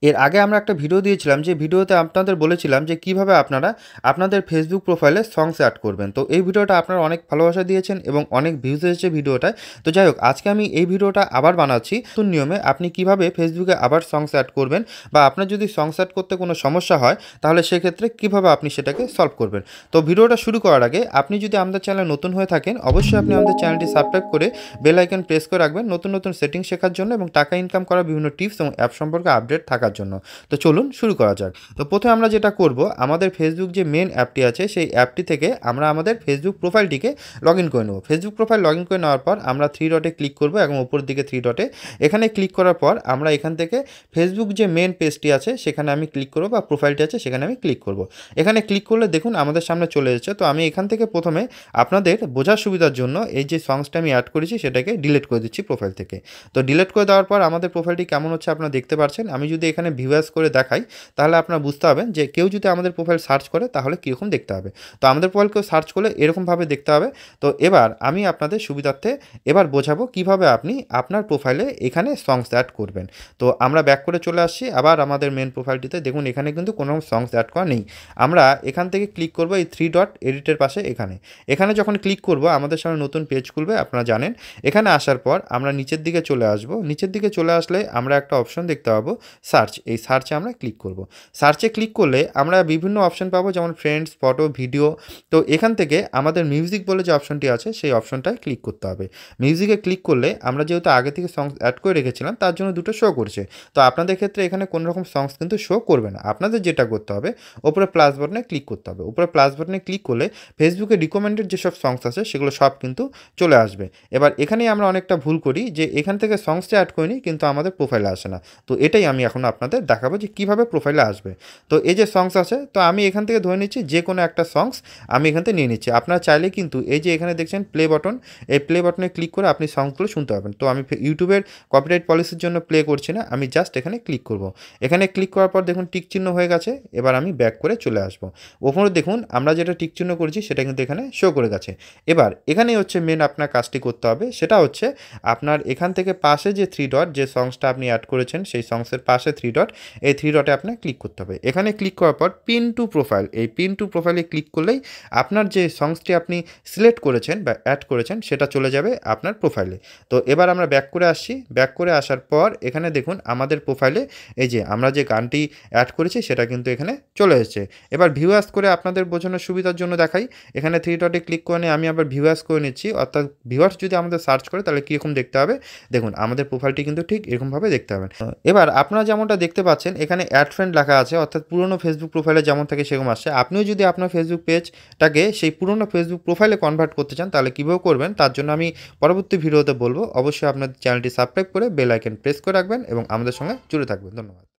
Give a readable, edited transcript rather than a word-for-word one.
এর আগে আমরা একটা ভিডিও দিয়েছিলাম, যে ভিডিওতে আপনাদের বলেছিলাম যে কিভাবে আপনারা আপনাদের ফেসবুক প্রোফাইলে সংস অ্যাড করবেন। তো এই ভিডিওটা আপনারা অনেক ভালোবাসা দিয়েছেন এবং অনেক ভিউজ এসেছে ভিডিওটায়। তো যাই হোক, আজকে আমি এই ভিডিওটা আবার বানাচ্ছি নতুন নিয়মে আপনি কিভাবে ফেসবুকে আবার সংস অ্যাড করবেন, বা আপনার যদি সংস অ্যাড করতে কোনো সমস্যা হয় তাহলে সেক্ষেত্রে কিভাবে আপনি সেটাকে সলভ করবেন। তো ভিডিওটা শুরু করার আগে আপনি যদি আমাদের চ্যানেলে নতুন হয়ে থাকেন, অবশ্যই আপনি আমাদের চ্যানেলটি সাবস্ক্রাইব করে বেল আইকন প্রেস করে রাখবেন নতুন নতুন সেটিং শেখার জন্য এবং টাকা ইনকাম করার বিভিন্ন টিপস এবং অ্যাপ সম্পর্কে আপডেট থাকার জন্য। তো চলুন শুরু করা যাক। তো প্রথমে আমরা যেটা করব, আমাদের ফেসবুক যে মেন অ্যাপটি আছে সেই অ্যাপটি থেকে আমরা আমাদের ফেসবুক প্রোফাইলটিকে লগ ইন করে নেব। ফেসবুক প্রোফাইল লগ ইন করে নেওয়ার পর আমরা থ্রি ডটে ক্লিক করব এবং উপরের দিকে থ্রি ডটে এখানে ক্লিক করার পর আমরা এখান থেকে ফেসবুক যে মেন পেজটি আছে সেখানে আমি ক্লিক করব, বা প্রোফাইলটি আছে সেখানে আমি ক্লিক করব। এখানে ক্লিক করলে দেখুন আমাদের সামনে চলে এসেছে। তো আমি এখান থেকে প্রথমে আপনাদের বোঝার সুবিধার জন্য এই যে সংসটা আমি অ্যাড করেছি সেটাকে ডিলিট করে দিচ্ছি প্রোফাইল থেকে। তো ডিলিট করে দেওয়ার পর আমাদের প্রোফাইলটি কেমন হচ্ছে আপনারা দেখতে পাচ্ছেন। আমি যদি এখানে ভিউ অ্যাজ করে দেখাই তাহলে আপনারা বুঝতে পারবেন যে কেউ যদি আমাদের প্রোফাইল সার্চ করে তাহলে কীরকম দেখতে হবে। তো আমাদের প্রোফাইল কেউ সার্চ করলে এরকমভাবে দেখতে হবে। তো এবার আমি আপনাদের সুবিধার্থে এবার বোঝাবো কিভাবে আপনি আপনার প্রোফাইলে এখানে সংস অ্যাড করবেন। তো আমরা ব্যাক করে চলে আসছি আবার আমাদের মেন প্রোফাইলটিতে। দেখুন এখানে কিন্তু কোনো সংস অ্যাড করা নেই। আমরা এখান থেকে ক্লিক করব এই থ্রি ডট এডিটের পাশে। এখানে যখন ক্লিক করব আমাদের সামনে নতুন পেজ খুলবে, আপনারা জানেন। এখানে আসার পর আমরা নিচের দিকে চলে আসব। নিচের দিকে চলে আসলে আমরা একটা অপশন দেখতে পাবো সার্চ। এই সার্চে আমরা ক্লিক করব। সার্চে ক্লিক করলে আমরা বিভিন্ন অপশন পাবো, যেমন ফ্রেন্ডস, ফটো, ভিডিও। তো এখান থেকে আমাদের মিউজিক বলে যে অপশনটি আছে সেই অপশনটায় ক্লিক করতে হবে। মিউজিকে ক্লিক করলে আমরা যেহেতু আগে থেকে সংস অ্যাড করে রেখেছিলাম তার জন্য দুটো শো করছে। তো আপনাদের ক্ষেত্রে এখানে কোনো রকম সংস কিন্তু শো করবে না। আপনাদের যেটা করতে হবে, ওপরে প্লাস বাটনে ক্লিক করতে হবে। উপরে প্লাস বাটনে ক্লিক করলে ফেসবুকে রিকমেন্ডেড যেসব সংস আছে সেগুলো সব কিন্তু চলে আসবে। এবার এখানেই আমরা অনেকটা ভুল করি যে এখান থেকে সংসটা অ্যাড করিনি কিন্তু আমাদের প্রোফাইলে আসে না। তো এটাই আমি এখন আপনাদের দেখাবো যে কীভাবে প্রোফাইলে আসবে। তো এই যে সংস আছে, তো আমি এখান থেকে ধরে নিচ্ছি যে কোনো একটা সংস আমি এখান থেকে নিয়ে নিচ্ছি। আপনারা চাইলে কিন্তু এই যে এখানে দেখছেন প্লে বাটন, এই প্লে বাটনে ক্লিক করে আপনি সংসগুলো শুনতে পাবেন। তো আমি ইউটিউবের কপিরাইট পলিসির জন্য প্লে করছি না, আমি জাস্ট এখানে ক্লিক করব। এখানে ক্লিক করার পর দেখুন টিক চিহ্ন হয়ে গেছে। এবার আমি ব্যাক করে চলে আসবো। ওখানে দেখুন আমরা যেটা টিক চিহ্ন করেছি সেটা কিন্তু এখানে শো করে গেছে। এবার এখানেই হচ্ছে মেন আপনার কাজটি করতে হবে, সেটা হচ্ছে আপনার এখান থেকে পাশে যে থ্রি ডট, যে সংসটা আপনি অ্যাড করেছেন সেই সংসের পাশে থ্রি ডট, এই থ্রি ডটে আপনার ক্লিক করতে হবে। এখানে ক্লিক করার পর পিন টু প্রোফাইল, এই পিন টু প্রোফাইলে ক্লিক করলেই আপনার যে সংসটি আপনি সিলেক্ট করেছেন বা অ্যাড করেছেন সেটা চলে যাবে আপনার প্রোফাইলে। তো এবার আমরা ব্যাক করে আসছি। ব্যাক করে আসার পর এখানে দেখুন আমাদের প্রোফাইলে এই যে আমরা যে গানটি অ্যাড করেছি সেটা কিন্তু এখানে চলে এসেছে। এবার ভিউ অ্যাজ করে আপনাদের বোঝানোর সুবিধার জন্য দেখাই। এখানে থ্রি ডটে ক্লিক করে নিয়ে আমি আবার ভিউ অ্যাজ করে নিচ্ছি, অর্থাৎ ভিউয়ার্স যদি আমাদের সার্চ করে তাহলে কীরকম দেখতে হবে। দেখুন আমাদের প্রোফাইলটি কিন্তু ঠিক এরকমভাবে দেখতে হবে। এবার আপনারা যেমনটা দেখতে পাচ্ছেন এখানে অ্যাড ফ্রেন্ড লেখা আছে, অর্থাৎ পুরনো ফেসবুক প্রোফাইলে যেমন থাকে সেরকম আসছে। আপনিও যদি আপনার ফেসবুক পেজটাকে সেই পুরনো ফেসবুক প্রোফাইলে কনভার্ট করতে চান তাহলে কীভাবে করবেন তার জন্য আমি পরবর্তী ভিডিওতে বলবো। অবশ্যই আপনার চ্যানেলটি সাবস্ক্রাইব করে বেল আইকন প্রেস করে রাখবেন এবং আমাদের সঙ্গে জুড়ে থাকবেন। ধন্যবাদ।